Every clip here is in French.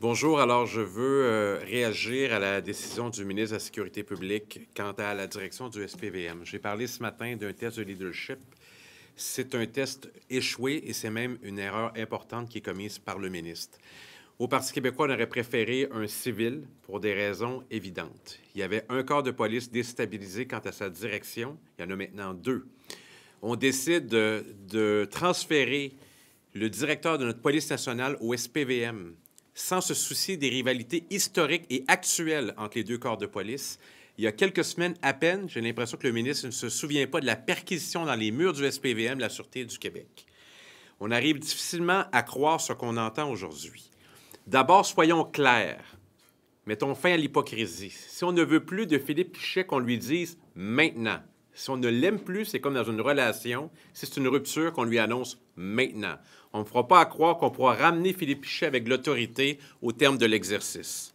Bonjour. Alors, je veux réagir à la décision du ministre de la Sécurité publique quant à la direction du SPVM. J'ai parlé ce matin d'un test de leadership. C'est un test échoué et c'est même une erreur importante qui est commise par le ministre. Au Parti québécois, on aurait préféré un civil pour des raisons évidentes. Il y avait un corps de police déstabilisé quant à sa direction. Il y en a maintenant deux. On décide de transférer le directeur de notre police nationale au SPVM sans se soucier des rivalités historiques et actuelles entre les deux corps de police. Il y a quelques semaines à peine, j'ai l'impression que le ministre ne se souvient pas de la perquisition dans les murs du SPVM de la Sûreté du Québec. On arrive difficilement à croire ce qu'on entend aujourd'hui. D'abord, soyons clairs. Mettons fin à l'hypocrisie. Si on ne veut plus de Philippe Pichet, qu'on lui dise maintenant. Si on ne l'aime plus, c'est comme dans une relation. Si c'est une rupture, qu'on lui annonce maintenant. On ne fera pas à croire qu'on pourra ramener Philippe Pichet avec l'autorité au terme de l'exercice.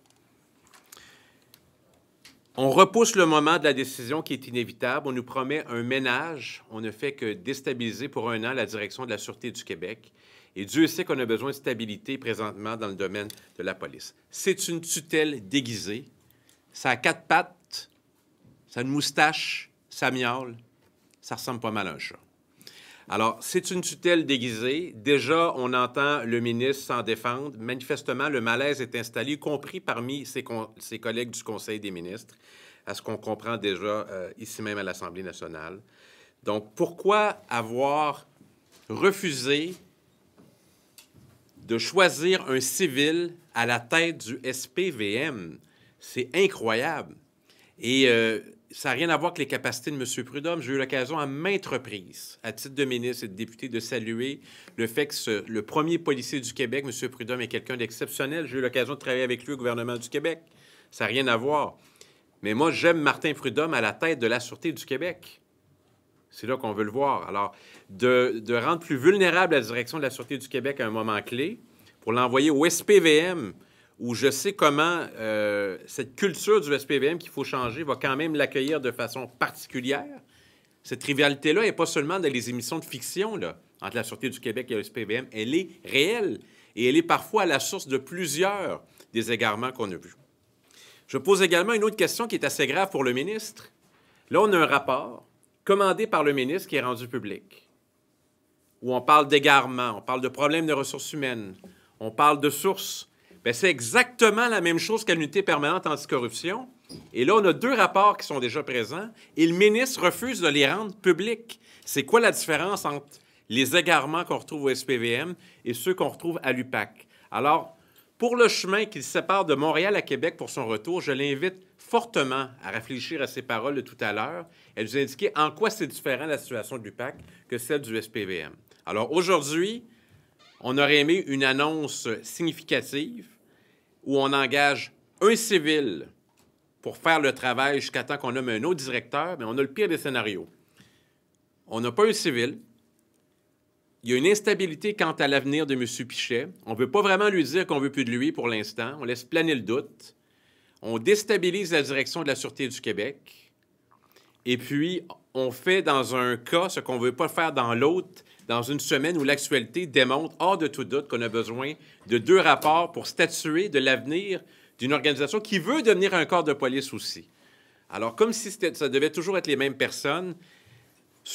On repousse le moment de la décision qui est inévitable. On nous promet un ménage. On ne fait que déstabiliser pour un an la direction de la Sûreté du Québec. Et Dieu sait qu'on a besoin de stabilité présentement dans le domaine de la police. C'est une tutelle déguisée. Ça a quatre pattes, ça a une moustache, ça miaule, ça ressemble pas mal à un chat. Alors, c'est une tutelle déguisée. Déjà, on entend le ministre s'en défendre. Manifestement, le malaise est installé, y compris parmi ses collègues du Conseil des ministres, à ce qu'on comprend déjà ici même à l'Assemblée nationale. Donc, pourquoi avoir refusé de choisir un civil à la tête du SPVM? C'est incroyable. Et ça n'a rien à voir avec les capacités de M. Prudhomme. J'ai eu l'occasion à maintes reprises, à titre de ministre et de député, de saluer le fait que le premier policier du Québec, M. Prudhomme, est quelqu'un d'exceptionnel. J'ai eu l'occasion de travailler avec lui au gouvernement du Québec. Ça n'a rien à voir. Mais moi, j'aime Martin Prudhomme à la tête de la Sûreté du Québec. C'est là qu'on veut le voir. Alors, de rendre plus vulnérable la direction de la Sûreté du Québec à un moment clé, pour l'envoyer au SPVM, où je sais comment cette culture du SPVM qu'il faut changer va quand même l'accueillir de façon particulière. Cette rivalité-là n'est pas seulement dans les émissions de fiction là, entre la Sûreté du Québec et le SPVM. Elle est réelle et elle est parfois à la source de plusieurs des égarements qu'on a vus. Je pose également une autre question qui est assez grave pour le ministre. Là, on a un rapport commandé par le ministre qui est rendu public, où on parle d'égarement, on parle de problèmes de ressources humaines, on parle de sources. Bien, c'est exactement la même chose qu'à l'unité permanente anticorruption. Et là, on a deux rapports qui sont déjà présents et le ministre refuse de les rendre publics. C'est quoi la différence entre les égarements qu'on retrouve au SPVM et ceux qu'on retrouve à l'UPAC? Alors, pour le chemin qui sépare de Montréal à Québec pour son retour, je l'invite fortement à réfléchir à ses paroles de tout à l'heure et nous indiquer en quoi c'est différent la situation de l'UPAC que celle du SPVM. Alors, aujourd'hui, on aurait aimé une annonce significative où on engage un civil pour faire le travail jusqu'à temps qu'on nomme un autre directeur, mais on a le pire des scénarios. On n'a pas un civil. Il y a une instabilité quant à l'avenir de M. Pichet. On ne veut pas vraiment lui dire qu'on ne veut plus de lui pour l'instant. On laisse planer le doute. On déstabilise la direction de la Sûreté du Québec. Et puis, on fait dans un cas ce qu'on ne veut pas faire dans l'autre, dans une semaine où l'actualité démontre, hors de tout doute, qu'on a besoin de deux rapports pour statuer de l'avenir d'une organisation qui veut devenir un corps de police aussi. Alors, comme si ça devait toujours être les mêmes personnes,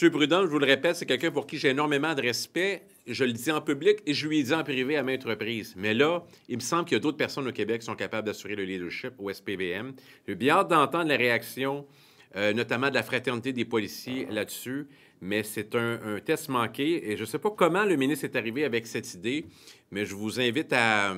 M. Prudhomme, je vous le répète, c'est quelqu'un pour qui j'ai énormément de respect. Je le dis en public et je lui ai dit en privé à maintes reprises. Mais là, il me semble qu'il y a d'autres personnes au Québec qui sont capables d'assurer le leadership au SPVM. J'ai bien hâte d'entendre la réaction, notamment de la Fraternité des policiers là-dessus. Mais c'est un test manqué. Et je ne sais pas comment le ministre est arrivé avec cette idée, mais je vous invite à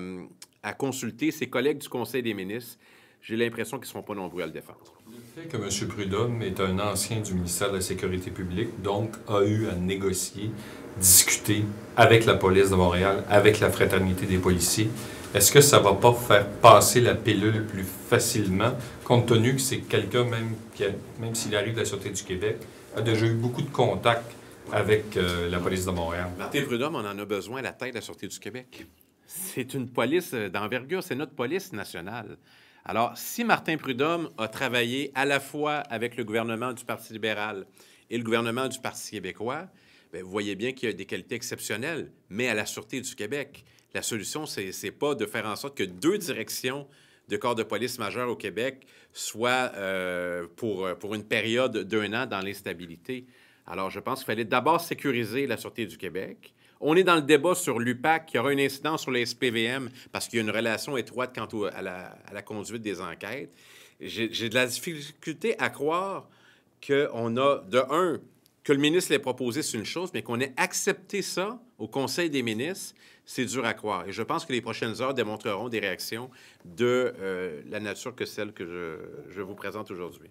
consulter ses collègues du Conseil des ministres. J'ai l'impression qu'ils ne seront pas nombreux à le défendre. Le fait que M. Prudhomme est un ancien du ministère de la Sécurité publique, donc a eu à négocier, discuter avec la police de Montréal, avec la Fraternité des policiers, est-ce que ça ne va pas faire passer la pilule plus facilement, compte tenu que c'est quelqu'un, même s'il arrive de la Sûreté du Québec, a déjà eu beaucoup de contacts avec la police de Montréal? Martin Prudhomme, on en a besoin à la tête de la Sûreté du Québec. C'est une police d'envergure, c'est notre police nationale. Alors, si Martin Prudhomme a travaillé à la fois avec le gouvernement du Parti libéral et le gouvernement du Parti québécois, bien, vous voyez bien qu'il y a des qualités exceptionnelles, mais à la Sûreté du Québec. La solution, c'est pas de faire en sorte que 2 directions de corps de police majeurs au Québec soient pour une période d'1 an dans l'instabilité. Alors, je pense qu'il fallait d'abord sécuriser la Sûreté du Québec. On est dans le débat sur l'UPAC, qui aura une incidence sur les SPVM parce qu'il y a une relation étroite quant à la conduite des enquêtes. J'ai de la difficulté à croire qu'on a, de un, que le ministre l'ait proposé, c'est une chose, mais qu'on ait accepté ça au Conseil des ministres, c'est dur à croire. Et je pense que les prochaines heures démontreront des réactions de la nature que celle que je vous présente aujourd'hui.